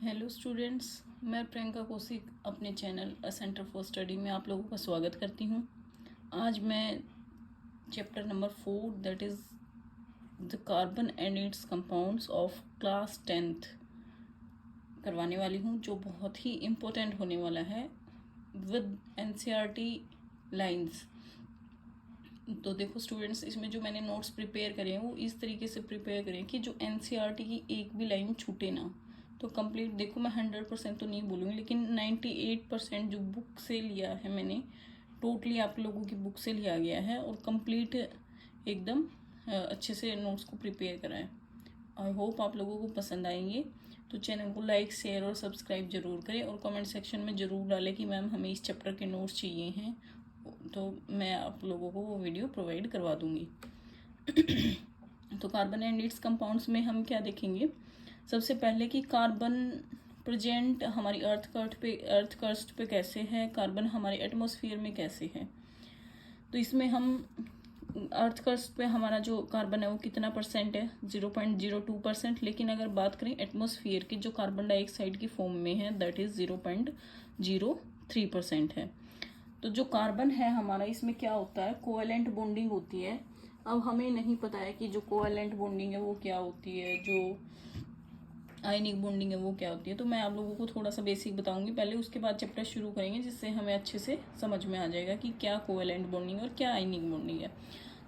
Hello students, मैं प्रियंका कौशिक अपने channel a centre for study में आप लोगों का स्वागत करती हूँ। आज मैं chapter number 4 that is the carbon and it's compounds of class 10th करवाने वाली हूँ, जो बहुत ही इम्पोर्टेंट होने वाला है विद एनसीईआरटी लाइंस। तो देखो स्टूडेंट्स, इसमें जो मैंने नोट्स प्रिपेयर करे हैं वो इस तरीके से प्रिपेयर करें कि जो एनसीईआरटी की एक भी लाइन छूटे ना। तो कंप्लीट देखो, मैं 100% तो नहीं बोलूँगी, लेकिन 98% जो बुक से लिया है मैंने, टोटली आप लोगों की बुक से लिया गया है और कंप्लीट एकदम अच्छे से नोट्स को प्रिपेयर करा है। आई होप आप लोगों को पसंद आएंगे। तो चैनल को लाइक, शेयर और सब्सक्राइब जरूर करें और कमेंट सेक्शन में ज़रूर डालें कि मैम हमें इस चैप्टर के नोट्स चाहिए हैं, तो मैं आप लोगों को वो वीडियो प्रोवाइड करवा दूँगी। तो कार्बन एंड इट्स कंपाउंड्स में हम क्या देखेंगे? सबसे पहले कि कार्बन प्रेजेंट हमारी अर्थ क्रस्ट पे कैसे है, कार्बन हमारे एटमॉस्फेयर में कैसे है। तो इसमें हम अर्थ क्रस्ट पे हमारा जो कार्बन है वो कितना परसेंट है? 0.02%। लेकिन अगर बात करें एटमॉस्फेयर की, जो कार्बन डाइऑक्साइड की फॉर्म में है, दैट इज़ 0.03% है। तो जो कार्बन है हमारा, इसमें क्या होता है? कोवेलेंट बॉन्डिंग होती है। अब हमें नहीं पता है कि जो कोवेलेंट बॉन्डिंग है वो क्या होती है, जो आयनिक बॉन्डिंग है वो क्या होती है। तो मैं आप लोगों को थोड़ा सा बेसिक बताऊंगी पहले, उसके बाद चैप्टर शुरू करेंगे, जिससे हमें अच्छे से समझ में आ जाएगा कि क्या कोवेलेंट बॉन्डिंग है और क्या आयनिक बॉन्डिंग है।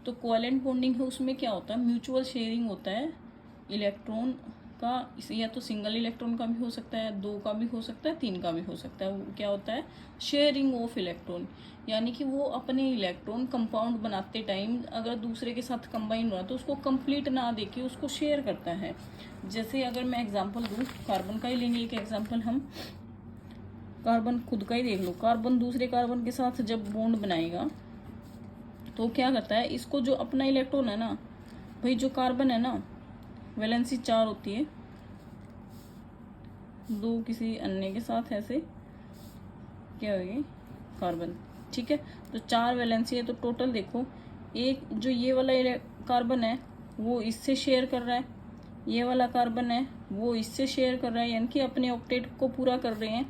तो कोवेलेंट बॉन्डिंग है, उसमें क्या होता है? म्यूचुअल शेयरिंग होता है इलेक्ट्रॉन का। इसे या तो सिंगल इलेक्ट्रॉन का भी हो सकता है, 2 का भी हो सकता है, 3 का भी हो सकता है। वो क्या होता है? शेयरिंग ऑफ इलेक्ट्रॉन, यानी कि वो अपने इलेक्ट्रॉन कंपाउंड बनाते टाइम अगर दूसरे के साथ कंबाइन हुआ तो उसको कंप्लीट ना देके उसको शेयर करता है। जैसे अगर मैं एग्जांपल दूं, कार्बन का ही लेंगे एक एग्जांपल हम। कार्बन खुद का ही देख लो, कार्बन दूसरे कार्बन के साथ जब बॉन्ड बनाएगा तो क्या करता है? इसको जो अपना इलेक्ट्रॉन है ना भाई, जो कार्बन है ना, वैलेंसी 4 होती है, 2 किसी अन्य के साथ ऐसे क्या होगी? कार्बन, ठीक है। तो 4 वैलेंसी है, तो टोटल देखो, एक जो ये वाला कार्बन है वो इससे शेयर कर रहा है, ये वाला कार्बन है वो इससे शेयर कर रहा है, यानी कि अपने ऑक्टेट को पूरा कर रहे हैं।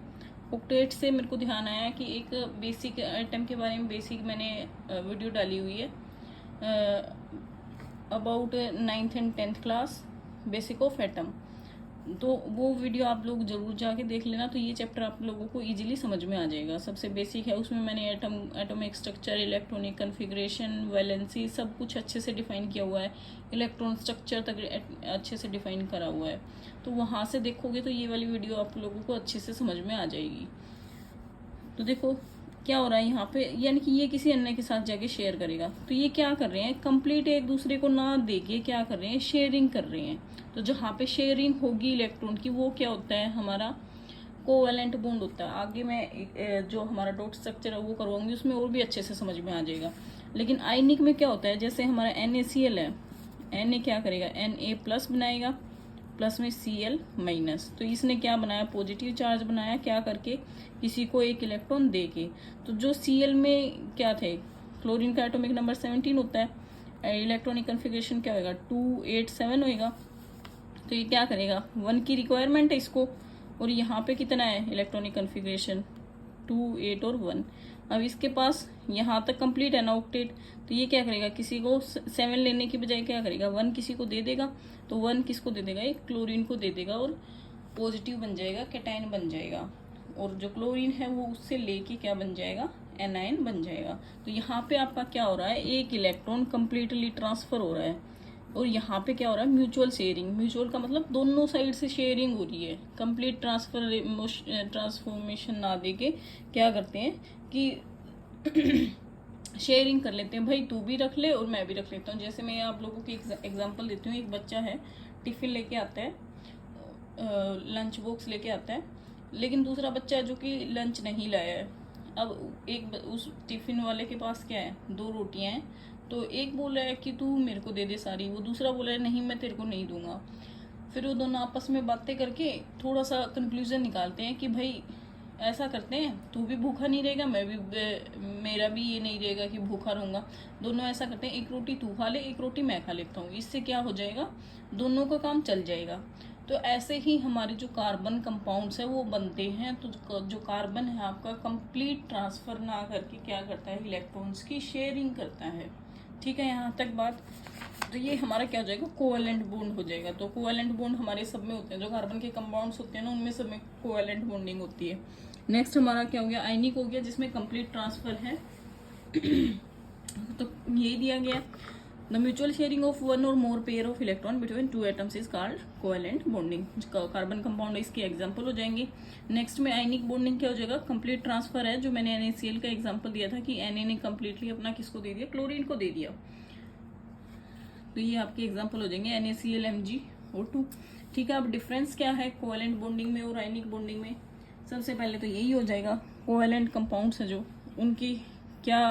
ऑक्टेट से मेरे को ध्यान आया कि एक बेसिक आइटम के बारे में बेसिक मैंने वीडियो डाली हुई है about 9th and 10th class, basic of atom. तो वो वीडियो आप लोग जरूर जाके देख लेना, तो ये चैप्टर आप लोगों को इजीली समझ में आ जाएगा। सबसे बेसिक है, उसमें मैंने atomic structure, electronic configuration, valency सब कुछ अच्छे से डिफाइन किया हुआ है। इलेक्ट्रॉन स्ट्रक्चर तक अच्छे से डिफाइन करा हुआ है। तो वहाँ से देखोगे तो ये वाली वीडियो आप लोगों को अच्छे से समझ में आ जाएगी। तो देखो क्या हो रहा है यहाँ पे, यानी कि ये किसी अन्य के साथ जाके शेयर करेगा। तो ये क्या कर रहे हैं? कंप्लीट एक दूसरे को ना देके क्या कर रहे हैं? शेयरिंग कर रहे हैं। तो जहाँ पे शेयरिंग होगी इलेक्ट्रॉन की, वो क्या होता है? हमारा कोवेलेंट बॉन्ड होता है। आगे मैं जो हमारा डॉट स्ट्रक्चर है वो करवाऊंगी, उसमें और भी अच्छे से समझ में आ जाएगा। लेकिन आयनिक में क्या होता है? जैसे हमारा NaCl है, Na क्या करेगा? Na+ बनाएगा, प्लस में Cl माइनस। तो इसने क्या बनाया? पॉजिटिव चार्ज बनाया, क्या करके? किसी को एक इलेक्ट्रॉन दे के। तो जो Cl में क्या थे? क्लोरीन का एटॉमिक नंबर 17 होता है, इलेक्ट्रॉनिक कन्फिग्रेशन क्या होगा? 287 होएगा। तो ये क्या करेगा? 1 की रिक्वायरमेंट है इसको, और यहाँ पे कितना है इलेक्ट्रॉनिक कन्फिग्रेशन? 2, 8 और 1। अब इसके पास यहाँ तक कंप्लीट है ना ऑक्टेट, तो ये क्या करेगा? किसी को 7 लेने की बजाय क्या करेगा? 1 किसी को दे देगा। तो 1 किसको दे देगा? एक क्लोरीन को दे देगा, और पॉजिटिव बन जाएगा, कैटायन बन जाएगा। और जो क्लोरीन है वो उससे लेके क्या बन जाएगा? एनायन बन जाएगा। तो यहाँ पे आपका क्या हो रहा है? एक इलेक्ट्रॉन कंप्लीटली ट्रांसफर हो रहा है। और यहाँ पे क्या हो रहा है? Mutual sharing. म्यूचुअल का मतलब दोनों साइड से शेयरिंग हो रही है। कंप्लीट ट्रांसफॉर्मेशन ना देके क्या करते हैं कि शेयरिंग कर लेते हैं, भाई तू भी रख ले और मैं भी रख लेता हूँ। जैसे मैं आप लोगों की एग्जांपल देती हूँ। एक बच्चा है, टिफिन लेके आता है, लंच बॉक्स लेके आता है, लेकिन दूसरा बच्चा जो कि लंच नहीं लाया है। अब उस टिफिन वाले के पास क्या है? 2 रोटियां हैं। तो एक बोल रहा है कि तू मेरे को दे दे सारी, वो दूसरा बोल रहा है नहीं मैं तेरे को नहीं दूंगा। फिर वो दोनों आपस में बातें करके थोड़ा सा कंक्लूजन निकालते हैं कि भाई ऐसा करते हैं, तू भी भूखा नहीं रहेगा, मेरा भी ये नहीं रहेगा कि भूखा रहूंगा। दोनों ऐसा करते हैं, एक रोटी तू खा ले, एक रोटी मैं खा लेता हूँ। इससे क्या हो जाएगा? दोनों का काम चल जाएगा। तो ऐसे ही हमारे जो कार्बन कंपाउंड्स है वो बनते हैं। तो जो कार्बन है आपका कंप्लीट ट्रांसफर ना करके क्या करता है, इलेक्ट्रॉन्स की शेयरिंग करता है। ठीक है, यहाँ तक बात। तो ये हमारा क्या हो जाएगा, कोवेलेंट बॉन्ड हो जाएगा। तो कोवेलेंट बॉन्ड हमारे सब में होते हैं, जो कार्बन के कंपाउंड्स होते हैं ना उनमें सब में कोवेलेंट बॉन्डिंग होती है। नेक्स्ट हमारा क्या हो गया, आयनिक हो गया, जिसमें कंप्लीट ट्रांसफर है। तो यही दिया गया, the mutual sharing of one और more pair of electron between two atoms is called covalent bonding. Carbon compound इसके एग्जांपल हो जाएंगे। नेक्स्ट में आयनिक बॉन्डिंग क्या हो जाएगा, कंप्लीट ट्रांसफर है, जो मैंने NaCl का एग्जांपल दिया था कि Na ने कंप्लीटली अपना किसको दे दिया, क्लोरीन को दे दिया। तो ये आपके एग्जांपल हो जाएंगे NaCl MgO2। ठीक है, अब डिफरेंस क्या है कोवेलेंट बॉन्डिंग में और आयनिक बॉन्डिंग में। सबसे पहले तो यही हो जाएगा, कोवेलेंट कंपाउंड्स है जो, उनकी क्या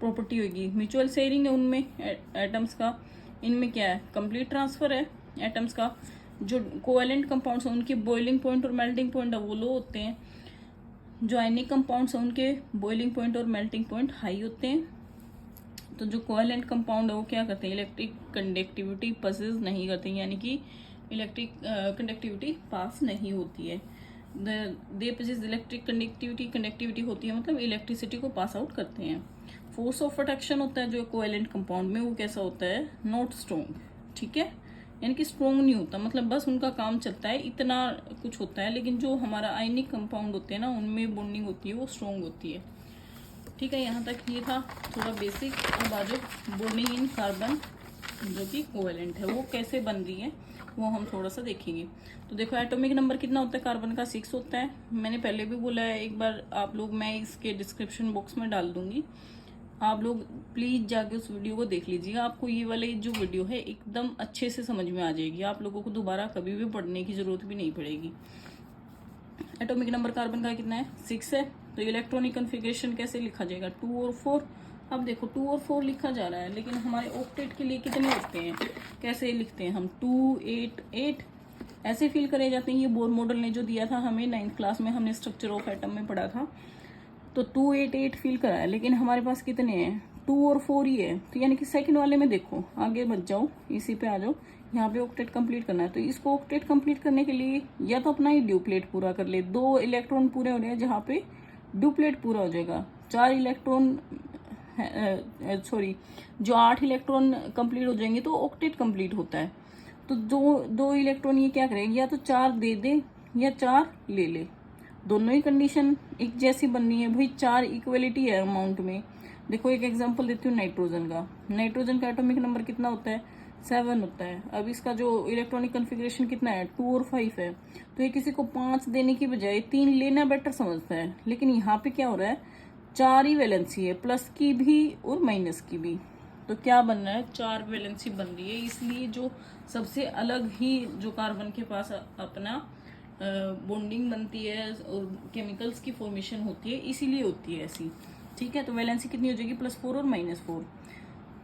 प्रॉपर्टी होगी, म्यूचुअल शेयरिंग है उनमें एटम्स का। इनमें क्या है, कंप्लीट ट्रांसफर है एटम्स का। जो कोवेलेंट कंपाउंड्स हैं उनके बॉइलिंग पॉइंट और मेल्टिंग पॉइंट वो लो होते हैं। जो आयनिक कंपाउंड्स हैं उनके बॉइलिंग पॉइंट और मेल्टिंग पॉइंट हाई होते हैं। तो जो कोवेलेंट कंपाउंड है वो क्या करते हैं, इलेक्ट्रिक कंडक्टिविटी पासेस नहीं करते, यानी कि इलेक्ट्रिक कंडक्टिविटी पास नहीं होती है। दे पोजेस इलेक्ट्रिक कंडक्टिविटी होती है, मतलब इलेक्ट्रिसिटी को पास आउट करते हैं। फोर्स ऑफ अट्रैक्शन होता है जो कोवेलेंट कंपाउंड में, वो कैसा होता है, नॉट स्ट्रॉन्ग। ठीक है, यानी कि स्ट्रॉन्ग नहीं होता, मतलब बस उनका काम चलता है, इतना कुछ होता है। लेकिन जो हमारा आयनिक कंपाउंड होते हैं ना उनमें बॉन्डिंग होती है वो स्ट्रॉन्ग होती है। ठीक है, यहाँ तक ये था थोड़ा बेसिक। अब आ जाओ बॉन्डिंग इन कार्बन जो कि कोवेलेंट है वो कैसे बन रही है वो हम थोड़ा सा देखेंगे। तो देखो एटॉमिक नंबर कितना होता है कार्बन का, 6 होता है। मैंने पहले भी बोला है, एक बार आप लोग, मैं इसके डिस्क्रिप्शन बॉक्स में डाल दूंगी, आप लोग प्लीज जाके उस वीडियो को देख लीजिएगा। आपको ये वाली जो वीडियो है एकदम अच्छे से समझ में आ जाएगी, आप लोगों को दोबारा कभी भी पढ़ने की जरूरत भी नहीं पड़ेगी। एटॉमिक नंबर कार्बन का कितना है, 6 है। तो इलेक्ट्रॉनिक कॉन्फ़िगरेशन कैसे लिखा जाएगा, 2 और 4। अब देखो 2 और 4 लिखा जा रहा है, लेकिन हमारे ऑक्टेट के लिए कितने होते हैं, कैसे लिखते हैं हम, 2 8 8 ऐसे फिल करे जाते हैं। ये बोर मॉडल ने जो दिया था हमें 9th क्लास में, हमने स्ट्रक्चर ऑफ एटम में पढ़ा था। तो 2 8 8 फिल करा है, लेकिन हमारे पास कितने हैं, 2 और 4 ही है। तो यानी कि सेकंड वाले में देखो, आगे बच जाओ, इसी पे आ जाओ, यहाँ पे ऑक्टेट कंप्लीट करना है। तो इसको ऑक्टेट कंप्लीट करने के लिए या तो अपना ही ड्यूप्लेट पूरा कर ले, 2 इलेक्ट्रॉन पूरे हो रहे हैं जहाँ पे ड्यूप्लेट पूरा हो जाएगा। 4 इलेक्ट्रॉन सॉरी जो 8 इलेक्ट्रॉन कंप्लीट हो जाएंगे तो ऑक्टेट कंप्लीट होता है। तो दो इलेक्ट्रॉन ये क्या करेंगे, या तो 4 दे दे या 4 ले ले, दोनों ही कंडीशन एक जैसी बननी है भाई। 4 इक्वलिटी है अमाउंट में। देखो एक एग्जांपल देती हूँ नाइट्रोजन का। नाइट्रोजन का एटॉमिक नंबर कितना होता है, 7 होता है। अब इसका जो इलेक्ट्रॉनिक कॉन्फ़िगरेशन कितना है, 2 और 5 है। तो ये किसी को 5 देने की बजाय 3 लेना बेटर समझता है। लेकिन यहाँ पे क्या हो रहा है, 4 ही वैलेंसी है, प्लस की भी और माइनस की भी। तो क्या बन रहा है, 4 वैलेंसी बन रही है। इसलिए जो सबसे अलग ही जो कार्बन के पास अपना बॉन्डिंग बनती है और केमिकल्स की फॉर्मेशन होती है, इसीलिए होती है ऐसी। ठीक है, तो वैलेंसी कितनी हो जाएगी, +4 और -4।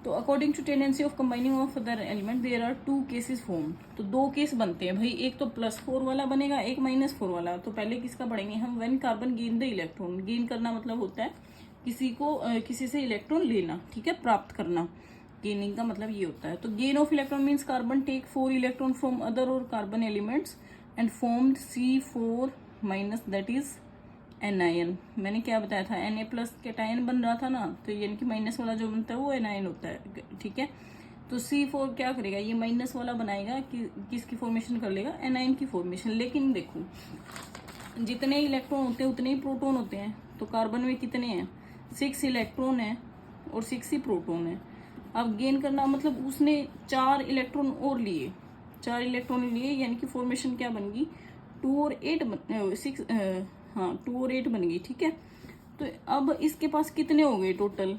तो according to tendency of combining of other element there are 2 cases form. तो 2 केस बनते हैं भाई, एक तो +4 वाला बनेगा, एक -4 वाला। तो पहले किसका पढ़ेंगे हम, when carbon gain the electron. Gain करना मतलब होता है किसी से इलेक्ट्रॉन लेना, ठीक है, प्राप्त करना। गेनिंग का मतलब ये होता है। तो gain of electron means carbon take 4 electron from other और carbon elements and formed C4- that is anion. मैंने क्या बताया था, Na+ कैटायन बन रहा था ना, तो यानी कि माइनस वाला जो बनता है वो एनायन होता है। ठीक है, तो C4 क्या करेगा, ये माइनस वाला बनाएगा कि किसकी फॉर्मेशन कर लेगा, एनायन की फॉर्मेशन। लेकिन देखो जितने इलेक्ट्रॉन होते हैं उतने ही प्रोटॉन होते हैं। तो कार्बन में कितने हैं, 6 इलेक्ट्रॉन है और 6 ही प्रोटॉन है। अब गेन करना मतलब उसने 4 इलेक्ट्रॉन और लिए, 4 इलेक्ट्रॉन लिए, यानी कि फॉर्मेशन क्या बन गई, 2 और 8 बन गई। ठीक है, तो अब इसके पास कितने हो गए टोटल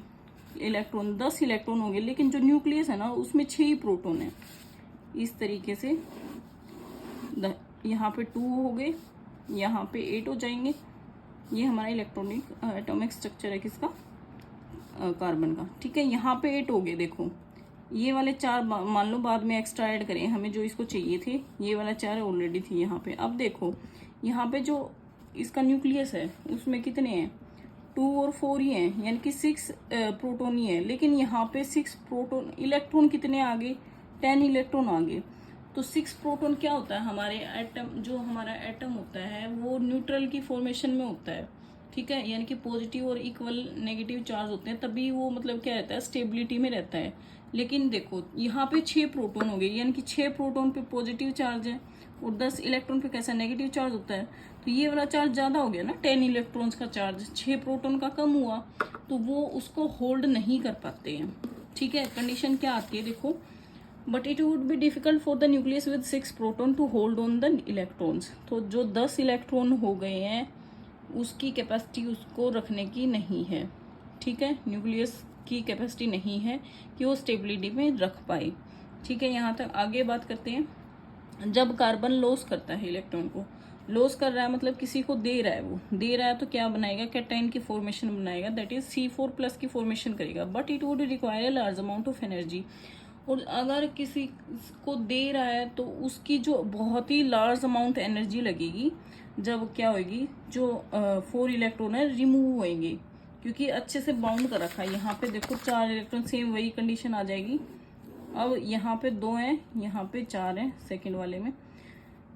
इलेक्ट्रॉन, 10 इलेक्ट्रॉन हो गए। लेकिन जो न्यूक्लियस है ना उसमें 6 ही प्रोटॉन है। इस तरीके से यहाँ पे 2 हो गए, यहाँ पे 8 हो जाएंगे। ये हमारा इलेक्ट्रॉनिक एटॉमिक स्ट्रक्चर है किसका, कार्बन का। ठीक है, यहाँ पे 8 हो गए। देखो ये वाले 4 मान लो बाद में एक्स्ट्रा ऐड करें, हमें जो इसको चाहिए थे, ये वाला 4 ऑलरेडी थी यहाँ पे। अब देखो यहाँ पे जो इसका न्यूक्लियस है उसमें कितने हैं, 2 और 4 ही हैं, यानी कि 6 प्रोटॉन ही है। लेकिन यहाँ पे 6 प्रोटॉन, इलेक्ट्रॉन कितने आ गए, 10 इलेक्ट्रॉन आ गए। तो 6 प्रोटॉन क्या होता है, हमारे एटम, जो हमारा एटम होता है वो न्यूट्रल की फॉर्मेशन में होता है, ठीक है, यानी कि पॉजिटिव और इक्वल नेगेटिव चार्ज होते हैं, तभी वो मतलब क्या रहता है, स्टेबिलिटी में रहता है। लेकिन देखो यहाँ पे 6 प्रोटॉन हो गए, यानी कि 6 प्रोटॉन पे पॉजिटिव चार्ज है और 10 इलेक्ट्रॉन पे कैसा नेगेटिव चार्ज होता है, तो ये वाला चार्ज ज़्यादा हो गया ना, 10 इलेक्ट्रॉन्स का चार्ज 6 प्रोटॉन का कम हुआ, तो वो उसको होल्ड नहीं कर पाते हैं, ठीक है। कंडीशन क्या आती है देखो, but it would be difficult for the nucleus with 6 proton to hold on the electrons. तो जो 10 इलेक्ट्रॉन हो गए हैं उसकी कैपेसिटी उसको रखने की नहीं है, ठीक है, न्यूक्लियस की कैपेसिटी नहीं है कि वो स्टेबिलिटी में रख पाए, ठीक है। यहाँ तक आगे बात करते हैं। जब कार्बन लॉस करता है, इलेक्ट्रॉन को लॉस कर रहा है, मतलब किसी को दे रहा है, वो दे रहा है तो क्या बनाएगा, कैटायन की फॉर्मेशन बनाएगा, दैट इज C4+ की फॉर्मेशन करेगा, but it would require a large amount of energy. और अगर किसी को दे रहा है तो उसकी जो बहुत ही लार्ज अमाउंट एनर्जी लगेगी, जब क्या होगी, जो 4 इलेक्ट्रॉन है रिमूव होंगे, क्योंकि अच्छे से बाउंड कर रखा है। यहाँ पे देखो 4 इलेक्ट्रॉन, सेम वही कंडीशन आ जाएगी। अब यहाँ पे 2 हैं, यहाँ पे 4 हैं सेकेंड वाले में,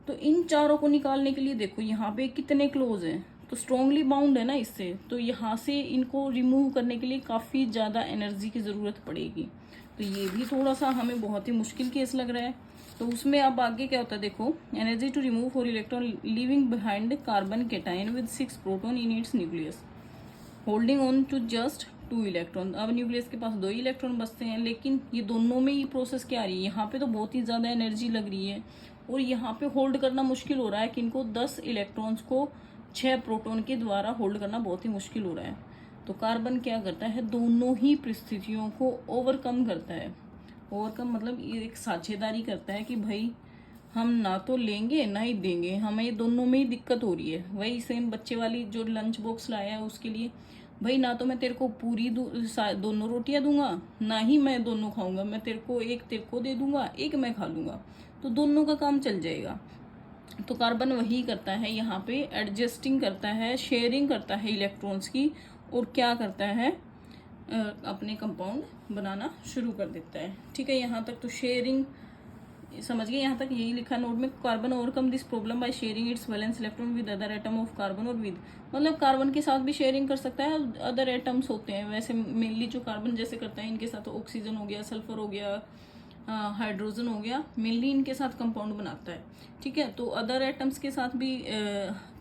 तो इन चारों को निकालने के लिए देखो यहाँ पे कितने क्लोज हैं, तो स्ट्रॉन्गली बाउंड है ना इससे, तो यहाँ से इनको रिमूव करने के लिए काफ़ी ज़्यादा एनर्जी की ज़रूरत पड़ेगी। तो ये भी थोड़ा सा हमें बहुत ही मुश्किल केस लग रहा है। तो उसमें अब आगे क्या होता है देखो, energy to remove 4 electron living behind carbon cation with 6 proton in its nucleus holding on to just 2 electron. अब न्यूक्लियस के पास 2 इलेक्ट्रॉन बचते हैं, लेकिन ये दोनों में ही प्रोसेस क्या आ रही है, यहाँ पे तो बहुत ही ज़्यादा एनर्जी लग रही है और यहाँ पे होल्ड करना मुश्किल हो रहा है, कि इनको 10 इलेक्ट्रॉन्स को 6 प्रोटॉन के द्वारा होल्ड करना बहुत ही मुश्किल हो रहा है। तो कार्बन क्या करता है, दोनों ही परिस्थितियों को ओवरकम करता है। ओवरकम मतलब ये एक साझेदारी करता है कि भाई हम ना तो लेंगे ना ही देंगे, हमें ये दोनों में ही दिक्कत हो रही है। वही सेम बच्चे वाली जो लंच बॉक्स लाया है उसके लिए, भाई ना तो मैं तेरे को पूरी दोनों रोटियां दूंगा, ना ही मैं दोनों खाऊंगा, मैं तेरे को एक तेरे को दे दूंगा, एक मैं खा लूंगा, तो दोनों का काम चल जाएगा। तो कार्बन वही करता है, यहाँ पे एडजस्टिंग करता है, शेयरिंग करता है इलेक्ट्रॉन्स की, और क्या करता है, अपने कंपाउंड बनाना शुरू कर देता है, ठीक है। यहाँ तक तो शेयरिंग समझ गए, यहाँ तक यही लिखा नोट में, carbon overcome this problem by sharing it's valence electron with other atom of carbon, और विद मतलब कार्बन के साथ भी शेयरिंग कर सकता है, अदर एटम्स होते हैं वैसे, मेनली जो कार्बन जैसे करता है, इनके साथ ऑक्सीजन हो गया, सल्फर हो गया, हाइड्रोजन हो गया, मेनली इनके साथ कंपाउंड बनाता है, ठीक है। तो अदर एटम्स के साथ भी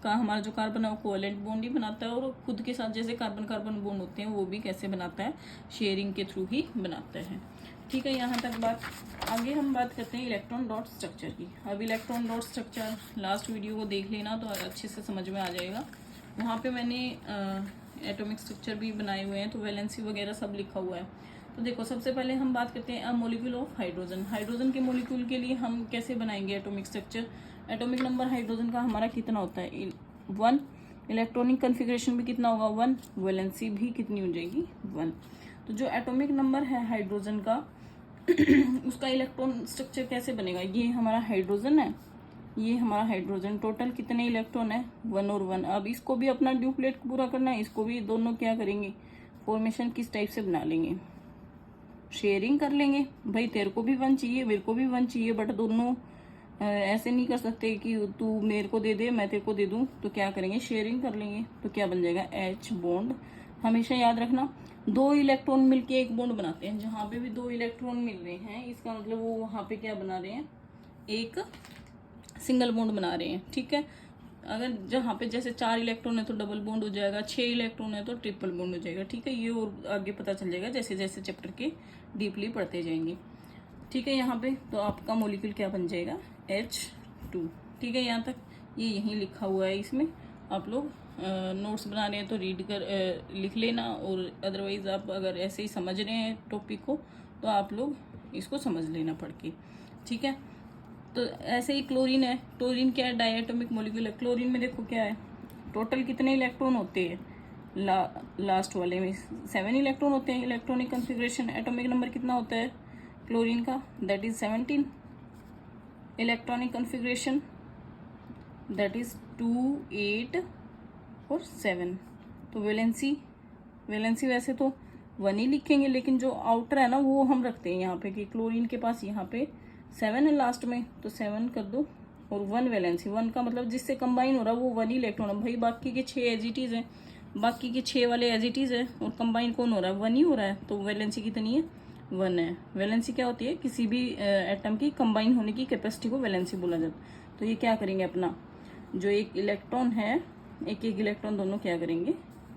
का हमारा जो कार्बन है वो कोवेलेंट बॉन्ड ही बनाता है, और खुद के साथ जैसे कार्बन कार्बन बॉन्ड होते हैं वो भी कैसे बनाता है, शेयरिंग के थ्रू ही बनाता है, ठीक है। यहाँ तक बात। आगे हम बात करते हैं इलेक्ट्रॉन डॉट स्ट्रक्चर की। अब electron dot structure last video को देख लेना तो अच्छे से समझ में आ जाएगा। वहाँ पे मैंने एटॉमिक स्ट्रक्चर भी बनाए हुए हैं, तो वैलेंसी वगैरह सब लिखा हुआ है। तो देखो सबसे पहले हम बात करते हैं मॉलिक्यूल ऑफ हाइड्रोजन। हाइड्रोजन के मॉलिक्यूल के लिए हम कैसे बनाएंगे atomic structure. Atomic number hydrogen का हमारा कितना होता है 1, इलेक्ट्रॉनिक कन्फिग्रेशन भी कितना होगा 1, वैलेंसी भी कितनी हो जाएगी 1। तो जो एटॉमिक नंबर है हाइड्रोजन का उसका इलेक्ट्रॉन स्ट्रक्चर कैसे बनेगा, ये हमारा हाइड्रोजन है, ये हमारा हाइड्रोजन, टोटल कितने इलेक्ट्रॉन है 1 और 1। अब इसको भी अपना ड्यूप्लेट पूरा करना है, इसको भी दोनों क्या करेंगे, फॉर्मेशन किस टाइप से बना लेंगे, शेयरिंग कर लेंगे। भाई तेरे को भी 1 चाहिए, मेरे को भी 1 चाहिए, बट दोनों ऐसे नहीं कर सकते कि तू मेरे को दे दे मैं तेरे को दे दूं, तो क्या करेंगे, शेयरिंग कर लेंगे। तो क्या बन जाएगा H बॉन्ड। हमेशा याद रखना 2 इलेक्ट्रॉन मिलके एक बॉन्ड बनाते हैं, जहां पे भी 2 इलेक्ट्रॉन मिल रहे हैं इसका मतलब वो वहां पे क्या बना रहे हैं, एक सिंगल बॉन्ड बना रहे हैं, ठीक है। अगर जहाँ पे जैसे 4 इलेक्ट्रॉन है तो डबल बॉन्ड हो जाएगा, 6 इलेक्ट्रॉन है तो ट्रिपल बॉन्ड हो जाएगा, ठीक है। ये और आगे पता चल जाएगा जैसे जैसे चैप्टर के डीपली पढ़ते जाएंगे, ठीक है। यहाँ पे तो आपका मॉलिक्यूल क्या बन जाएगा H2, ठीक है। यहाँ तक ये यहीं लिखा हुआ है, इसमें आप लोग नोट्स बना रहे हैं तो रीड कर लिख लेना, और अदरवाइज आप अगर ऐसे ही समझ रहे हैं टॉपिक को तो आप लोग इसको समझ लेना पढ़ के, ठीक है। तो ऐसे ही क्लोरीन है, क्लोरीन क्या है, डायटोमिक मॉलिक्यूल है। क्लोरीन में देखो क्या है, टोटल कितने इलेक्ट्रॉन होते हैं, लास्ट वाले में 7 इलेक्ट्रॉन होते हैं। इलेक्ट्रॉनिक कॉन्फ़िगरेशन एटॉमिक नंबर कितना होता है क्लोरीन का, that is 17। Electronic configuration that is 2, 8 और 7। तो वैलेंसी वैसे तो 1 ही लिखेंगे, लेकिन जो आउटर है ना वो हम रखते हैं यहाँ पे कि क्लोरीन के पास यहाँ पे 7 है लास्ट में, तो 7 कर दो, और 1 वैलेंसी, 1 का मतलब जिससे कंबाइन हो रहा है वो 1 इलेक्ट्रॉन है भाई, बाकी के 6 एज इट इज है, बाकी के 6 वाले एज इट इज है, और कंबाइन कौन हो रहा है, 1 ही हो रहा है, तो वैलेंसी कितनी है, 1 है। वैलेंसी क्या होती है, किसी भी एटम की कंबाइन होने की कैपेसिटी को वैलेंसी बोला जाता है। तो ये क्या करेंगे, अपना जो एक इलेक्ट्रॉन है, एक एक इलेक्ट्रॉन दोनों क्या करेंगे,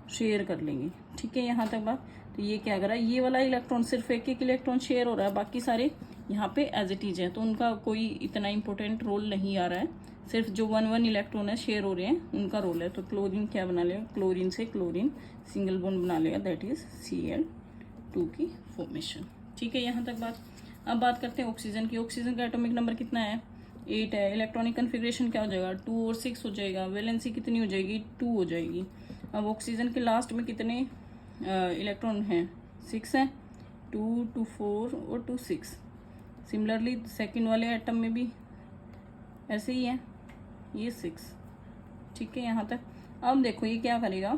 शेयर कर लेंगे। ठीक है, यहाँ तक बात। तो ये क्या कर रहा है, ये वाला इलेक्ट्रॉन सिर्फ एक एक इलेक्ट्रॉन शेयर हो रहा है, बाकी सारे यहाँ पे एज इट इज है, तो उनका कोई इतना इंपॉर्टेंट रोल नहीं आ रहा है, सिर्फ जो 1 इलेक्ट्रॉन है शेयर हो रहे हैं उनका रोल है। तो क्लोरीन क्या बना लेगा, क्लोरीन से क्लोरीन सिंगल बॉन्ड बना लेगा, दैट इज Cl2 की फॉर्मेशन। ठीक है, यहाँ तक बात। अब बात करते हैं ऑक्सीजन की। ऑक्सीजन का एटॉमिक नंबर कितना है, 8 है। इलेक्ट्रॉनिक कन्फिग्रेशन क्या हो जाएगा, 2 और 6 हो जाएगा। वैलेंसी कितनी हो जाएगी, 2 हो जाएगी। अब ऑक्सीजन के लास्ट में कितने इलेक्ट्रॉन हैं, 6 हैं, 2, 2, 4 और 2, 6। सिमिलरली सेकेंड वाले एटम में भी ऐसे ही है, ये 6। ठीक है, यहाँ तक। अब देखो ये क्या करेगा,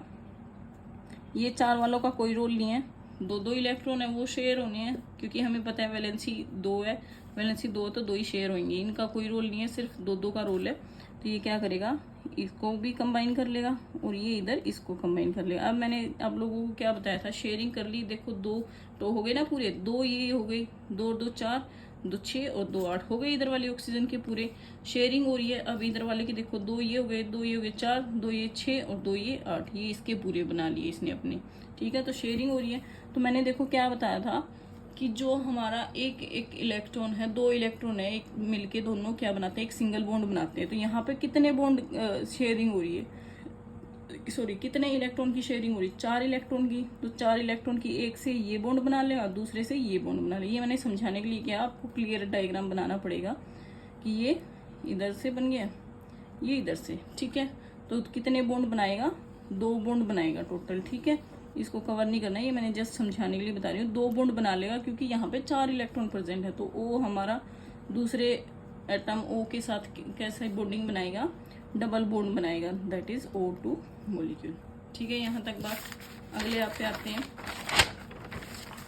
ये 4 वालों का कोई रोल नहीं है, 2 इलेक्ट्रॉन है वो शेयर होने हैं, क्योंकि हमें पता है वैलेंसी 2 है, वैलेंसी 2 तो 2 ही शेयर होंगे, इनका कोई रोल नहीं है, सिर्फ 2 का रोल है। तो ये क्या करेगा, इसको भी कंबाइन कर लेगा और ये इधर इसको कंबाइन कर लेगा। अब मैंने आप लोगों को क्या बताया था, शेयरिंग कर ली। देखो 2 तो हो गए ना पूरे, 2 ये हो गई, 2 2 4, 2 6 और 2 8 हो गए इधर वाले ऑक्सीजन के पूरे, शेयरिंग हो रही है। अब इधर वाले की देखो 2 ये हो गए, 2 ये हो गए 4, 2 ये 6 और 2 ये 8, ये इसके पूरे बना लिए इसने अपने। ठीक है, तो शेयरिंग हो रही है। तो मैंने देखो क्या बताया था कि जो हमारा एक एक इलेक्ट्रॉन है, 2 इलेक्ट्रॉन है, एक मिलके दोनों क्या बनाते हैं, एक सिंगल बॉन्ड बनाते हैं। तो यहाँ पे कितने बॉन्ड शेयरिंग हो रही है, सॉरी कितने इलेक्ट्रॉन की शेयरिंग हो रही है, 4 इलेक्ट्रॉन की। तो 4 इलेक्ट्रॉन की एक से ये बॉन्ड बना लेगा, दूसरे से ये बॉन्ड बना लेगा। ये मैंने समझाने के लिए किया, आपको क्लियर डायग्राम बनाना पड़ेगा कि ये इधर से बन गया, ये इधर से। ठीक है, तो कितने बॉन्ड बनाएगा, 2 बॉन्ड बनाएगा टोटल। ठीक है, इसको कवर नहीं करना है, ये मैंने जस्ट समझाने के लिए बता रही हूँ। 2 बॉन्ड बना लेगा क्योंकि यहाँ पे 4 इलेक्ट्रॉन प्रेजेंट है। तो ओ हमारा दूसरे एटम O के साथ कैसे बॉन्डिंग बनाएगा, डबल बॉन्ड बनाएगा, दैट इज O2 मॉलिक्यूल। ठीक है, यहाँ तक बात। अगले आप पे आते हैं।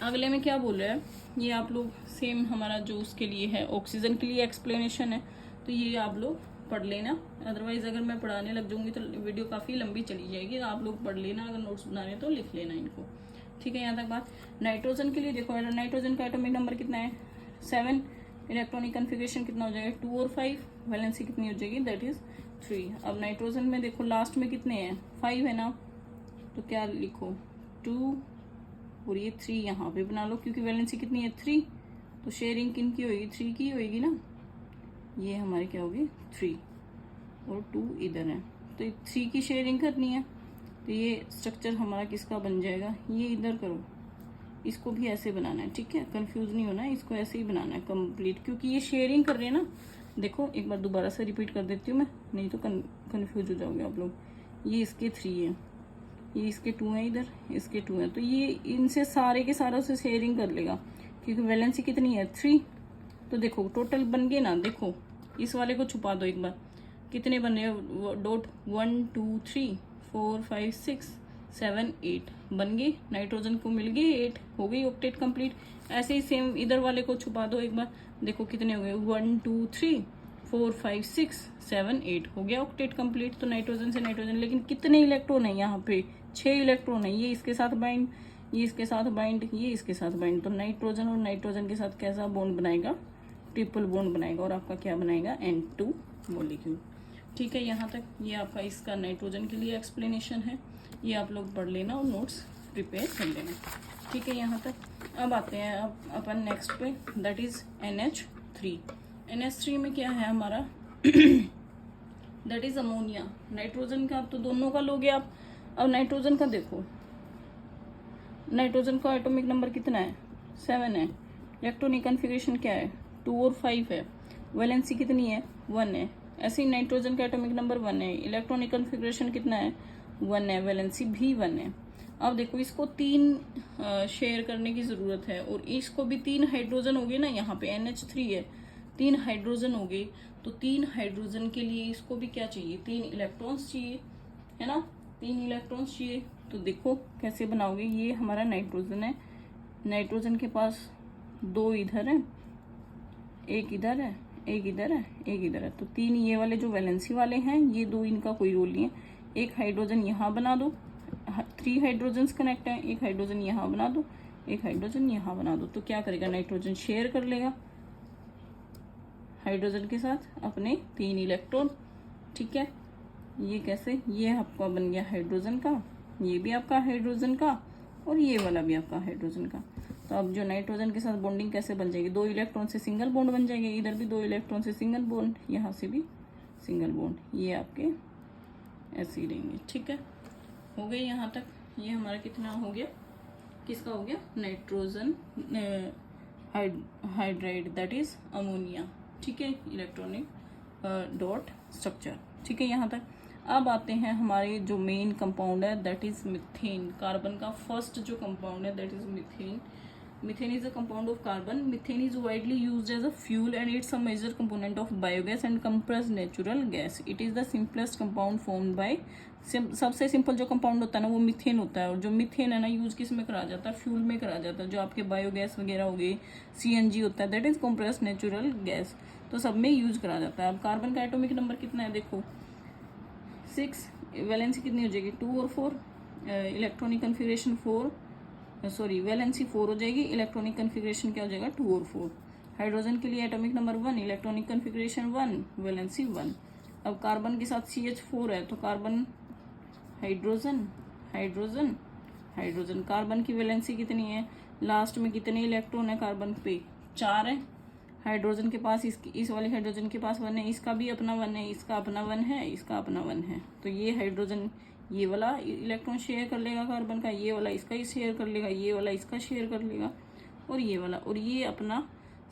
अगले में क्या बोल रहा है, ये आप लोग सेम हमारा जो उसके लिए है, ऑक्सीजन के लिए एक्सप्लेनेशन है, तो ये आप लोग पढ़ लेना। अदरवाइज अगर मैं पढ़ाने लग जाऊंगी तो वीडियो काफ़ी लंबी चली जाएगी, तो आप लोग पढ़ लेना, अगर नोट्स बना रहे तो लिख लेना इनको। ठीक है, यहाँ तक बात। नाइट्रोजन के लिए देखो, नाइट्रोजन का एटॉमिक नंबर कितना है, 7। इलेक्ट्रॉनिक कन्फिग्रेशन कितना हो जाएगा, 2 और 5। वैलेंसी कितनी हो जाएगी, दैट इज 3। अब नाइट्रोजन में देखो लास्ट में कितने हैं, 5 है ना, तो क्या लिखो 2 और ये 3 यहाँ पे बना लो, क्योंकि वैलेंसी कितनी है, 3। तो शेयरिंग किन की होगी, 3 की होगी ना, ये हमारी क्या होगी 3 और 2 इधर है, तो 3 की शेयरिंग करनी है। तो ये स्ट्रक्चर हमारा किसका बन जाएगा, ये इधर करो, इसको भी ऐसे बनाना है। ठीक है, कंफ्यूज नहीं होना है, इसको ऐसे ही बनाना है कंप्लीट, क्योंकि ये शेयरिंग कर रहे हैं ना। देखो एक बार दोबारा से रिपीट कर देती हूँ मैं, नहीं तो कंफ्यूज हो जाओगे आप लोग। ये इसके 3 है, ये इसके 2 है, इधर इसके 2 है, तो ये इनसे सारे के सारों से शेयरिंग कर लेगा, क्योंकि वैलेंसी कितनी है 3। तो देखो टोटल बन गए ना, देखो इस वाले को छुपा दो एक बार, कितने बन रहे डॉट, 1 2 3 4 5 6 7 8 बन गए। नाइट्रोजन को मिल गए 8, हो गई ऑक्टेट कंप्लीट। ऐसे ही सेम इधर वाले को छुपा दो एक बार, देखो कितने हो गए, 1 2 3 4 5 6 7 8 हो गया ऑक्टेट कंप्लीट। तो नाइट्रोजन से नाइट्रोजन, लेकिन कितने इलेक्ट्रॉन है यहाँ पे, 6 इलेक्ट्रॉन है। ये इसके साथ बाइंड, ये इसके साथ बाइंड, ये इसके साथ बाइंड, तो नाइट्रोजन और नाइट्रोजन के साथ कैसा बॉन्ड बनाएगा, ट्रिपल बॉन्ड बनाएगा, और आपका क्या बनाएगा, N2 मॉलिक्यूल। ठीक है, यहाँ तक ये आपका इसका नाइट्रोजन के लिए एक्सप्लेनेशन है, ये आप लोग पढ़ लेना और नोट्स प्रिपेयर कर लेना। ठीक है, यहाँ तक। अब आते हैं अपन नेक्स्ट पे, दैट इज NH3। NH3 में क्या है हमारा दैट इज अमोनिया। नाइट्रोजन का अब तो दोनों का लोगे आप। अब नाइट्रोजन का देखो, नाइट्रोजन का एटॉमिक नंबर कितना है, 7 है। इलेक्ट्रॉनिक कन्फिग्रेशन क्या है, 2 और 5 है। वैलेंसी कितनी है, 1 है। ऐसे ही नाइट्रोजन का एटॉमिक नंबर 1 है। इलेक्ट्रॉनिक कन्फिग्रेशन कितना है, 1 है। वैलेंसी भी 1 है। अब देखो इसको 3 शेयर करने की जरूरत है, और इसको भी 3 हाइड्रोजन हो गए ना, यहाँ पे NH3 है, 3 हाइड्रोजन हो गए। तो 3 हाइड्रोजन के लिए इसको भी क्या चाहिए, 3 इलेक्ट्रॉन्स चाहिए, है ना, 3 इलेक्ट्रॉन्स चाहिए। तो देखो कैसे बनाओगे, ये हमारा नाइट्रोजन है, नाइट्रोजन के पास 2 इधर है एक इधर है, एक इधर है, एक इधर है, तो 3 ये वाले जो वैलेंसी वाले हैं, ये 2 इनका कोई रोल नहीं है। एक हाइड्रोजन यहाँ बना दो, 3 हाइड्रोजन्स कनेक्ट हैं, एक हाइड्रोजन यहाँ बना दो, एक हाइड्रोजन यहाँ बना दो, तो क्या करेगा, नाइट्रोजन शेयर कर लेगा हाइड्रोजन के साथ अपने 3 इलेक्ट्रॉन। ठीक है, ये कैसे, ये आपका बन गया हाइड्रोजन का, ये भी आपका हाइड्रोजन का, और ये वाला भी आपका हाइड्रोजन का। तो अब जो नाइट्रोजन के साथ बॉन्डिंग कैसे बन जाएगी, 2 इलेक्ट्रॉन से सिंगल बॉन्ड बन जाएगी, इधर भी 2 इलेक्ट्रॉन से सिंगल बॉन्ड, यहाँ से भी सिंगल बॉन्ड, ये आपके ऐसे ही रहेंगे। ठीक है, हो गए यहाँ तक। ये हमारा कितना हो गया, किसका हो गया, nitrogen hydride that is ammonia. ठीक है, इलेक्ट्रॉनिक डॉट स्ट्रक्चर। ठीक है, यहाँ तक। अब आते हैं हमारे जो मेन कंपाउंड है दैट इज मिथेन। कार्बन का फर्स्ट जो कंपाउंड है that is methane. Methane is a compound of carbon. Methane is widely used as a fuel and it's a major component of biogas and compressed natural gas. It is the simplest compound formed by सबसे simple जो compound होता है ना वो methane होता है। और जो मिथेन है ना यूज किस में करा जाता है, फ्यूल में करा जाता है। जो आपके बायोगैस वगैरह हो गए, CNG होता है that is compressed natural gas, तो सब में यूज करा जाता है। अब कार्बन का एटॉमिक नंबर कितना है देखो 6, वैलेंसी कितनी हो जाएगी 2 और 4, इलेक्ट्रॉनिक कन्फिगरेशन 4, सॉरी वैलेंसी 4 हो जाएगी, इलेक्ट्रॉनिक कन्फिग्रेशन क्या हो जाएगा 2 और 4। हाइड्रोजन के लिए atomic number 1, electronic configuration 1, valency 1। अब कार्बन के साथ CH4 है तो carbon hydrogen hydrogen hydrogen. Carbon की वैलेंसी कितनी है, लास्ट में कितने इलेक्ट्रॉन है कार्बन पे 4 है। हाइड्रोजन के पास इस वाले हाइड्रोजन के पास 1 है, इसका भी अपना 1 है, इसका अपना 1 है, इसका अपना 1 है। तो ये हाइड्रोजन ये वाला इलेक्ट्रॉन शेयर कर लेगा कार्बन का, ये वाला इसका ही शेयर कर लेगा, ये वाला इसका शेयर कर लेगा, और ये वाला, और ये अपना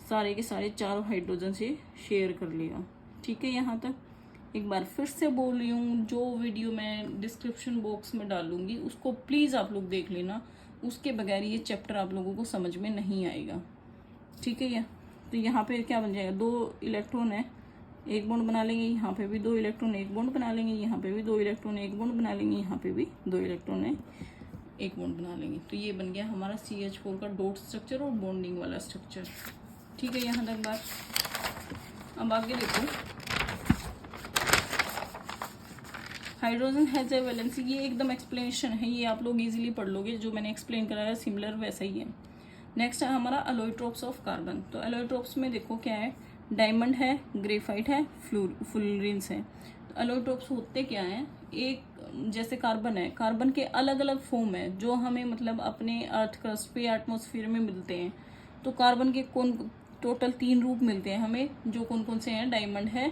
सारे के सारे 4 हाइड्रोजन से शेयर कर लेगा। ठीक है, यहाँ तक। एक बार फिर से बोल रही हूँ, जो वीडियो मैं डिस्क्रिप्शन बॉक्स में डालूंगी उसको प्लीज़ आप लोग देख लेना, उसके बगैर ये चैप्टर आप लोगों को समझ में नहीं आएगा। ठीक है, तो यहाँ पे क्या बन जाएगा, 2 इलेक्ट्रॉन है, एक बॉन्ड बना लेंगे, यहाँ पे भी 2 इलेक्ट्रॉन एक बॉन्ड बना लेंगे, यहाँ पे भी 2 इलेक्ट्रॉन एक बॉन्ड बना लेंगे, यहाँ पे भी 2 इलेक्ट्रॉन है एक बॉन्ड बना लेंगे। तो ये बन गया हमारा CH4 का डॉट स्ट्रक्चर और बॉन्डिंग वाला स्ट्रक्चर। ठीक है, यहाँ तक बात। अब आगे देखो, हाइड्रोजन हैज ए वैलेंसी, ये एकदम एक्सप्लेनेशन है, ये आप लोग इजीली पढ़ लोगे, जो मैंने एक्सप्लेन कराया सिमिलर वैसा ही है। नेक्स्ट है हमारा अलॉयट्रोप्स ऑफ कार्बन। तो अलॉयट्रोप्स में देखो क्या है, डायमंड है, ग्रेफाइट है, फ्लोरीन्स है। तो अलॉयट्रोप्स होते क्या हैं, एक जैसे कार्बन है, कार्बन के अलग अलग फॉर्म है जो हमें मतलब अपने अर्थ क्रस्ट पे एटमॉस्फेयर में मिलते हैं। तो कार्बन के टोटल 3 रूप मिलते हैं हमें, जो कौन कौन से हैं, डायमंड है,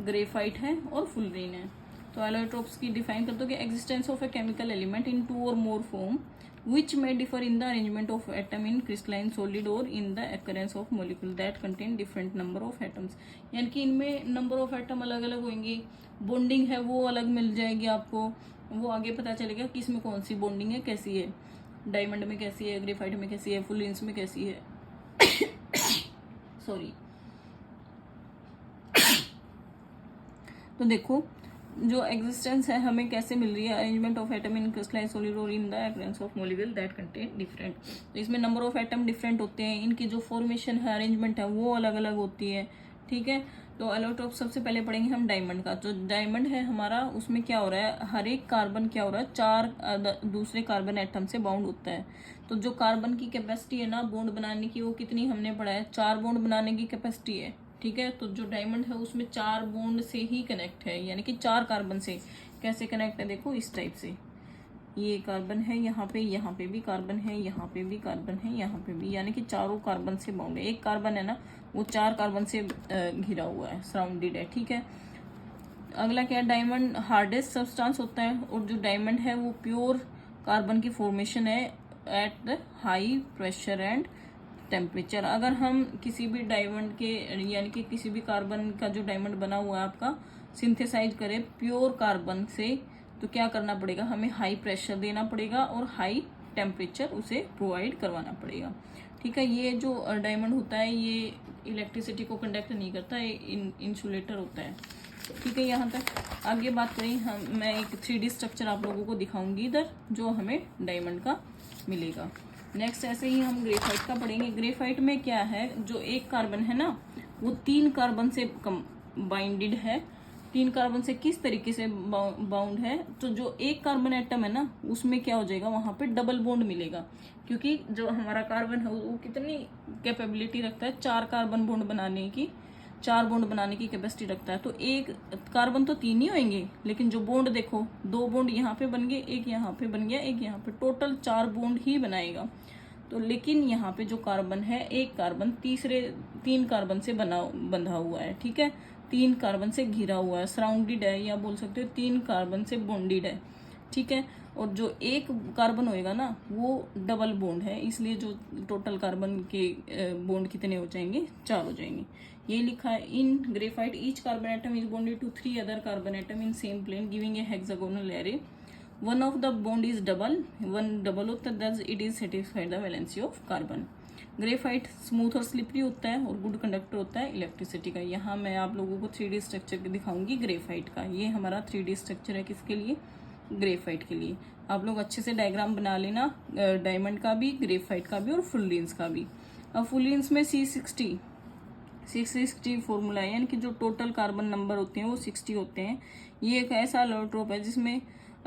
ग्रेफाइट है और फ्लोरीन है। तो अलॉयट्रोप्स की डिफाइन कर दो कि existence of a chemical element in 2 और मोर form which may differ in the arrangement of atom in crystalline solid or in the occurrence of molecule that contain different number of atoms। यानी कि इनमें number of atom अलग अलग होंगे, bonding है वो अलग मिल जाएगी आपको, वो आगे पता चलेगा कि इसमें कौन सी बॉन्डिंग है, कैसी है, डायमंड में कैसी है, ग्रेफाइट में कैसी है, फ्लोरीन्स में कैसी है सॉरी। तो देखो जो एग्जिस्टेंस है हमें कैसे मिल रही है, arrangement of atom in crystalline solid और in the occurrence of molecule that contain different. तो इसमें नंबर ऑफ एटम डिफरेंट होते हैं, इनकी जो फॉर्मेशन है, अरेंजमेंट है वो अलग अलग होती है। ठीक है, तो अलॉयट्रोप सबसे पहले पढ़ेंगे हम डायमंड का। जो डायमंड है हमारा, उसमें क्या हो रहा है, हर एक कार्बन क्या हो रहा है, 4 दूसरे कार्बन एटम से बाउंड होता है। तो जो कार्बन की कैपेसिटी है ना बॉन्ड बनाने की, वो कितनी हमने पढ़ा है, 4 बॉन्ड बनाने की कैपेसिटी है। ठीक है, तो जो डायमंड है उसमें 4 बॉन्ड से ही कनेक्ट है, यानी कि 4 कार्बन से। कैसे कनेक्ट है देखो इस टाइप से, ये कार्बन है, यहाँ पे भी कार्बन है, यहाँ पे भी कार्बन है, यहाँ पे भी, यानी कि 4 कार्बन से बाउंड है। एक कार्बन है ना वो 4 कार्बन से घिरा हुआ है, सराउंडेड है। ठीक है, अगला क्या है, डायमंड हार्डेस्ट सब्सटेंस होता है, और जो डायमंड है वो प्योर कार्बन की फॉर्मेशन है at the high pressure and temperature. अगर हम किसी भी डायमंड के यानी कि किसी भी कार्बन का जो डायमंड बना हुआ है आपका सिंथेसाइज करें प्योर कार्बन से, तो क्या करना पड़ेगा, हमें हाई प्रेशर देना पड़ेगा और हाई टेम्परेचर उसे प्रोवाइड करवाना पड़ेगा। ठीक है, ये जो डायमंड होता है ये इलेक्ट्रिसिटी को कंडक्ट नहीं करता, ये इंसुलेटर होता है। ठीक है, यहाँ तक। आगे बात करें मैं एक 3D स्ट्रक्चर आप लोगों को दिखाऊंगी इधर, जो हमें डायमंड का मिलेगा। नेक्स्ट ऐसे ही हम ग्रेफाइट का पढ़ेंगे। ग्रेफाइट में क्या है, जो एक कार्बन है ना वो 3 कार्बन से बाइंडेड है। 3 कार्बन से किस तरीके से बाउंड है, तो जो एक कार्बन एटम है ना उसमें क्या हो जाएगा, वहां पे डबल बॉन्ड मिलेगा, क्योंकि जो हमारा कार्बन है वो कितनी कैपेबिलिटी रखता है, 4 कार्बन बॉन्ड बनाने की, 4 बॉन्ड बनाने की कैपेसिटी रखता है। तो एक कार्बन तो 3 ही होंगे, लेकिन जो बॉन्ड देखो 2 बॉन्ड यहाँ पे बन गए, एक यहाँ पे बन गया, एक यहाँ पे, टोटल 4 बॉन्ड ही बनाएगा। तो लेकिन यहाँ पे जो कार्बन है, एक कार्बन 3 कार्बन से बंधा हुआ है, ठीक है, 3 कार्बन से घिरा हुआ है, सराउंडेड है, या बोल सकते हो 3 कार्बन से बॉन्डेड है, ठीक है। और जो एक कार्बन होएगा ना वो डबल बॉन्ड है, इसलिए जो टोटल कार्बन के बॉन्ड कितने हो जाएंगे, 4 हो जाएंगे। ये लिखा है in graphite each carbon atom is bonded to 3 other carbon atom in same plane giving a hexagonal array. One of the bond is double, one double होता है, that it is satisfied the valency of carbon. Graphite smooth और slippery होता है और good conductor होता है electricity का। यहाँ मैं आप लोगों को 3D स्ट्रक्चर दिखाऊंगी ग्रेफाइट का। ये हमारा 3D स्ट्रक्चर है, किसके लिए, ग्रेफाइट के लिए। आप लोग अच्छे से डायग्राम बना लेना, डायमंड का भी, ग्रेफाइट का भी और फुल्लिन्स का भी। अब फुल्लिन्स में C60 फॉर्मूला है, यानी कि जो टोटल कार्बन नंबर होते हैं वो 60 होते हैं। ये एक ऐसा एलोट्रोप है जिसमें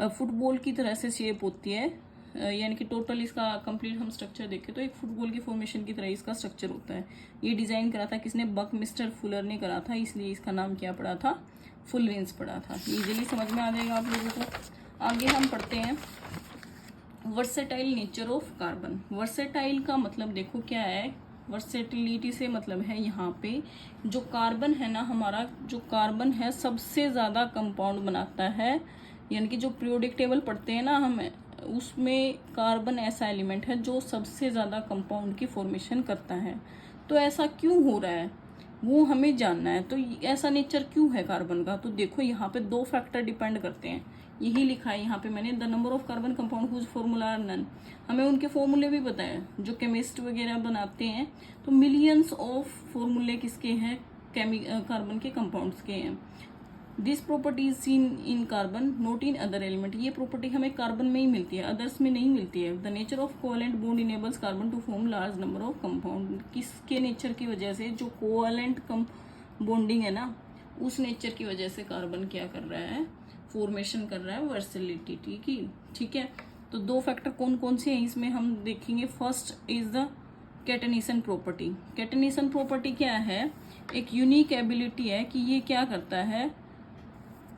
फुटबॉल की तरह से शेप होती है, यानी कि टोटल इसका कंप्लीट हम स्ट्रक्चर देखें तो एक फुटबॉल की फॉर्मेशन की तरह इसका स्ट्रक्चर होता है। ये डिजाइन करा था किसने, बकमिस्टर फुलर ने करा था, इसलिए इसका नाम क्या पड़ा था, फुल्लिन्स पड़ा था। इजीली समझ में आ जाएगा आप लोगों को। आगे हम पढ़ते हैं versatile nature of carbon. Versatile का मतलब देखो क्या है, वर्सेटिलिटी से मतलब है यहाँ पे जो कार्बन है ना, हमारा जो कार्बन है सबसे ज्यादा कंपाउंड बनाता है, यानी कि जो पीरियोडिक टेबल पढ़ते हैं ना हम, उसमें कार्बन ऐसा एलिमेंट है जो सबसे ज्यादा कंपाउंड की फॉर्मेशन करता है। तो ऐसा क्यों हो रहा है वो हमें जानना है। तो ऐसा नेचर क्यों है कार्बन का, तो देखो यहाँ पे 2 फैक्टर डिपेंड करते हैं। यही लिखा है यहाँ पे मैंने, the number of carbon compound whose formula are known. हमें उनके फॉर्मूले भी पता है, जो केमिस्ट वगैरह बनाते हैं तो मिलियंस ऑफ फॉर्मूले किसके हैं, कार्बन के कंपाउंड्स के हैं। This property is seen in carbon not in other element. ये प्रॉपर्टी हमें कार्बन में ही मिलती है, अदर्स में नहीं मिलती है। The nature of covalent bond enables carbon to form large number of compound. किसके नेचर की वजह से, जो कोवैलेंट बॉन्डिंग है ना, उस नेचर की वजह से कार्बन क्या कर रहा है, फॉर्मेशन कर रहा है वर्सेटिलिटी की, ठीक है। तो 2 फैक्टर कौन कौन से हैं इसमें हम देखेंगे। First is the catenation property. Catenation property क्या है, एक यूनिक एबिलिटी है कि ये क्या करता है,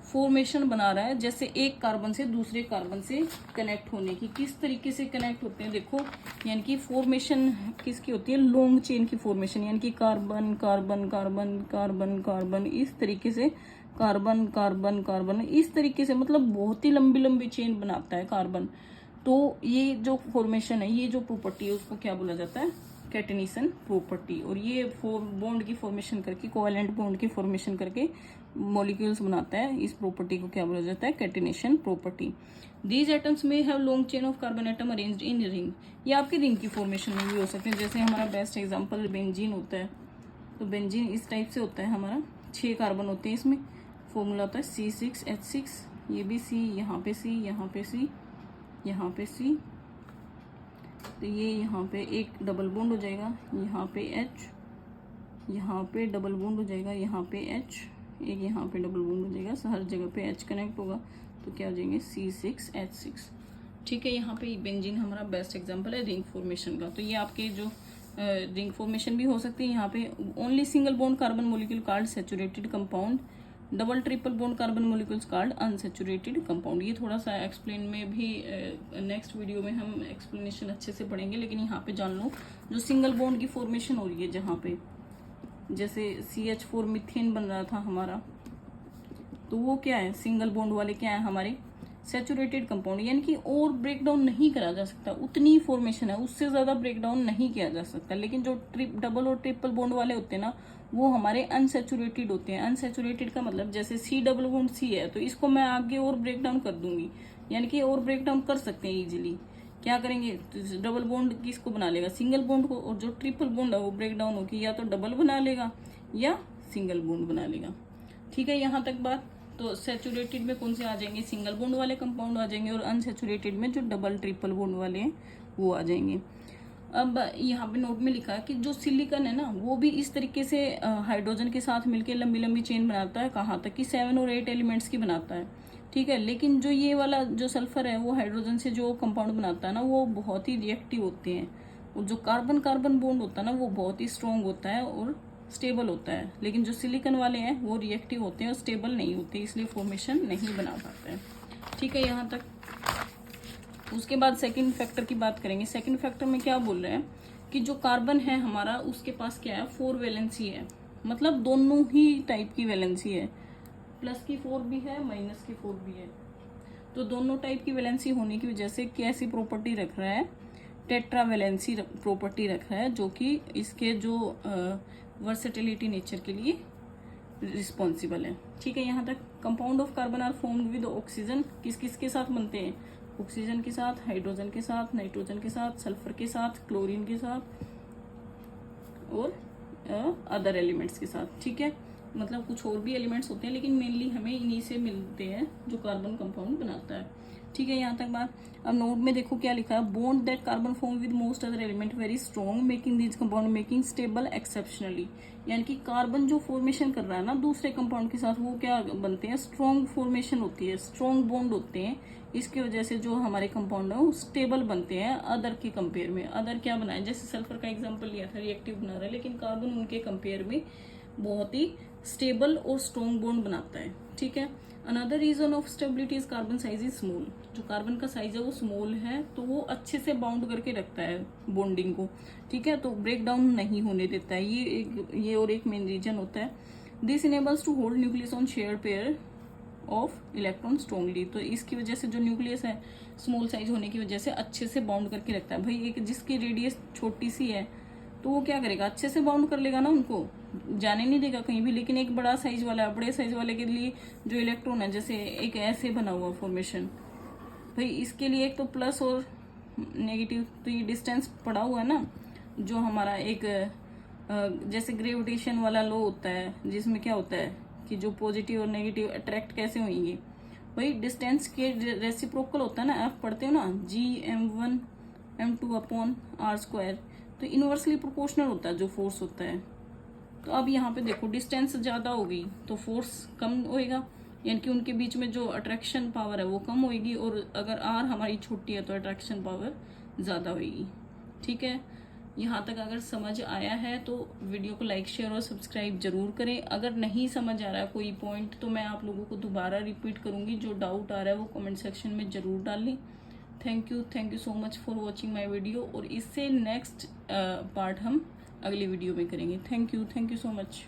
फॉर्मेशन बना रहा है, जैसे एक कार्बन से दूसरे कार्बन से कनेक्ट होने की। किस तरीके से कनेक्ट होते हैं देखो, यानी कि फॉर्मेशन किसकी होती है, लॉन्ग चेन की फॉर्मेशन, यानी कि carbon carbon carbon carbon carbon, इस तरीके से कार्बन कार्बन कार्बन, इस तरीके से, मतलब बहुत ही लंबी लंबी चेन बनाता है कार्बन। तो ये जो फॉर्मेशन है, ये जो प्रॉपर्टी है उसको क्या बोला जाता है, कैटेनेशन प्रॉपर्टी। और ये बॉन्ड की फॉर्मेशन करके, कोवैलेंट बॉन्ड की फॉर्मेशन करके मॉलिक्यूल्स बनाता है, इस प्रॉपर्टी को क्या बोला जाता है, कैटेनेशन प्रॉपर्टी। दीज एटम्स में have long chain of carbon atom arranged in ring. ये आपके रिंग की फॉर्मेशन में भी हो सकते हैं, जैसे हमारा बेस्ट एग्जांपल बेंजीन होता है। तो बेंजीन इस टाइप से होता है हमारा, 6 कार्बन होते हैं इसमें, फॉर्मूला होता है C6H6, ये भी C, यहाँ पे C, यहाँ पे C, यहाँ पे C, तो ये यहाँ पे एक डबल बॉन्ड हो जाएगा, यहाँ पे H, यहाँ पे डबल बॉन्ड हो जाएगा, यहाँ पे H, एक यहाँ पे डबल बॉन्ड हो जाएगा, हर जगह पे H कनेक्ट होगा, तो क्या हो जाएंगे C6H6, ठीक है। यहाँ पे बेंजीन हमारा बेस्ट एग्जांपल है रिंग फॉर्मेशन का। तो ये आपके जो रिंग फॉर्मेशन भी हो सकती है। यहाँ पे only single bond carbon molecule called saturated compound, double triple bond carbon molecules called unsaturated compound. ये थोड़ा सा एक्सप्लेन में भी नेक्स्ट वीडियो में हम एक्सप्लेनेशन अच्छे से पढ़ेंगे, लेकिन यहाँ पे जान लो जो सिंगल बॉन्ड की फॉर्मेशन हो रही है, जहाँ पे जैसे CH4 मीथेन बन रहा था हमारा, तो वो क्या है, सिंगल बॉन्ड वाले क्या है हमारे सैचुरेटेड कंपाउंड, यानी कि और ब्रेक डाउन नहीं करा जा सकता, उतनी फॉर्मेशन है, उससे ज्यादा ब्रेक डाउन नहीं किया जा सकता। लेकिन जो डबल और ट्रिपल बॉन्ड वाले होते हैं ना, वो हमारे अनसैचुरेटेड होते हैं। अनसैचुरेटेड का मतलब जैसे C डबल बॉन्ड C है, तो इसको मैं आगे और ब्रेक डाउन कर दूंगी, यानी कि और ब्रेक डाउन कर सकते हैं इजीली। क्या करेंगे, तो डबल बॉन्ड किसको बना लेगा, सिंगल बॉन्ड को, और जो ट्रिपल बॉन्ड है वो ब्रेक डाउन होगी, या तो डबल बना लेगा या सिंगल बॉन्ड बना लेगा, ठीक है। यहाँ तक बात। तो सैचुरेटेड में कौन से आ जाएंगे, सिंगल बॉन्ड वाले कंपाउंड आ जाएंगे, और अनसैचुरेटेड में जो डबल ट्रिपल बॉन्ड वाले हैं वो आ जाएंगे। अब यहाँ पे नोट में लिखा है कि जो सिलिकॉन है ना वो भी इस तरीके से हाइड्रोजन के साथ मिलकर लंबी लंबी चेन बनाता है, कहाँ तक कि 7 और 8 एलिमेंट्स की बनाता है, ठीक है। लेकिन जो ये वाला जो सल्फर है वो हाइड्रोजन से जो कंपाउंड बनाता है ना वो बहुत ही रिएक्टिव होते हैं, और जो कार्बन कार्बन बॉन्ड होता है ना वो बहुत ही स्ट्रॉन्ग होता है और स्टेबल होता है। लेकिन जो सिलिकॉन वाले हैं वो रिएक्टिव होते हैं और स्टेबल नहीं होते, इसलिए फॉर्मेशन नहीं बना पाते हैं, ठीक है यहाँ तक। उसके बाद सेकंड फैक्टर की बात करेंगे। सेकंड फैक्टर में क्या बोल रहे हैं कि जो कार्बन है हमारा उसके पास क्या है, 4 वैलेंसी है, मतलब दोनों ही टाइप की वैलेंसी है, प्लस की 4 भी है, माइनस की 4 भी है। तो दोनों टाइप की वैलेंसी होने की वजह से कैसी प्रॉपर्टी रख रहा है, टेट्रा वैलेंसी प्रॉपर्टी रख रहा है, जो कि इसके जो वर्सेटिलिटी नेचर के लिए रिस्पॉन्सिबल है, ठीक है यहाँ तक। Compound of carbon are formed with oxygen, किस किस के साथ बनते हैं, ऑक्सीजन के साथ, हाइड्रोजन के साथ, नाइट्रोजन के साथ, सल्फर के साथ, क्लोरीन के साथ और अदर एलिमेंट्स के साथ, ठीक है। मतलब कुछ और भी एलिमेंट्स होते हैं लेकिन मेनली हमें इन्हीं से मिलते हैं जो कार्बन कंपाउंड बनाता है, ठीक है यहाँ तक बात। अब नोट में देखो क्या लिखा है, bond that carbon form with most other element very strong making these compound making stable exceptionally, यानी कि कार्बन जो फॉर्मेशन कर रहा है ना दूसरे कंपाउंड के साथ वो क्या बनते हैं, स्ट्रॉन्ग फॉर्मेशन होती है, स्ट्रॉन्ग बॉन्ड होते हैं। इसकी वजह से जो हमारे कंपाउंड है वो स्टेबल बनते हैं अदर के कंपेयर में। अदर क्या बनाए, जैसे सल्फर का एग्जाम्पल लिया था, रिएक्टिव बना रहा है, लेकिन कार्बन उनके कंपेयर में बहुत ही स्टेबल और स्ट्रॉन्ग बॉन्ड बनाता है, ठीक है। Another reason of stability is carbon size is small, जो कार्बन का साइज है वो स्मॉल है तो वो अच्छे से बाउंड करके रखता है बॉन्डिंग को, ठीक है, तो ब्रेक डाउन नहीं होने देता है, ये और एक मेन रीजन होता है। This enables to hold nucleus on share pair of electron strongly, तो इसकी वजह से जो न्यूक्लियस है स्मॉल साइज होने की वजह से अच्छे से बाउंड करके रखता है। भाई एक जिसकी रेडियस छोटी सी है तो वो क्या करेगा, अच्छे से बाउंड कर लेगा ना, उनको जाने नहीं देगा कहीं भी। लेकिन एक बड़ा साइज वाला है, बड़े साइज वाले के लिए जो इलेक्ट्रॉन है, जैसे एक ऐसे बना हुआ फॉर्मेशन, भाई इसके लिए एक तो प्लस और नेगेटिव, तो ये डिस्टेंस पड़ा हुआ है ना, जो हमारा एक जैसे ग्रेविटेशन वाला लॉ होता है जिसमें क्या होता है कि जो पॉजिटिव और नेगेटिव अट्रैक्ट कैसे होंगे, भाई डिस्टेंस के रेसिप्रोकल होता है ना, आप पढ़ते हो ना, G m1 अपॉन r², तो इनवर्सली प्रोपोर्शनल होता है जो फोर्स होता है। तो अब यहाँ पे देखो डिस्टेंस ज्यादा होगी तो फोर्स कम होएगा, यानी कि उनके बीच में जो अट्रैक्शन पावर है वो कम होएगी, और अगर आर हमारी छोटी है तो अट्रैक्शन पावर ज्यादा होएगी, ठीक है। यहाँ तक अगर समझ आया है तो वीडियो को लाइक शेयर और सब्सक्राइब जरूर करें। अगर नहीं समझ आ रहा है कोई पॉइंट तो मैं आप लोगों को दोबारा रिपीट करूंगी, जो डाउट आ रहा है वो कमेंट सेक्शन में जरूर डालें। Thank you so much for watching my video, और इससे नेक्स्ट पार्ट हम अगली वीडियो में करेंगे। Thank you so much.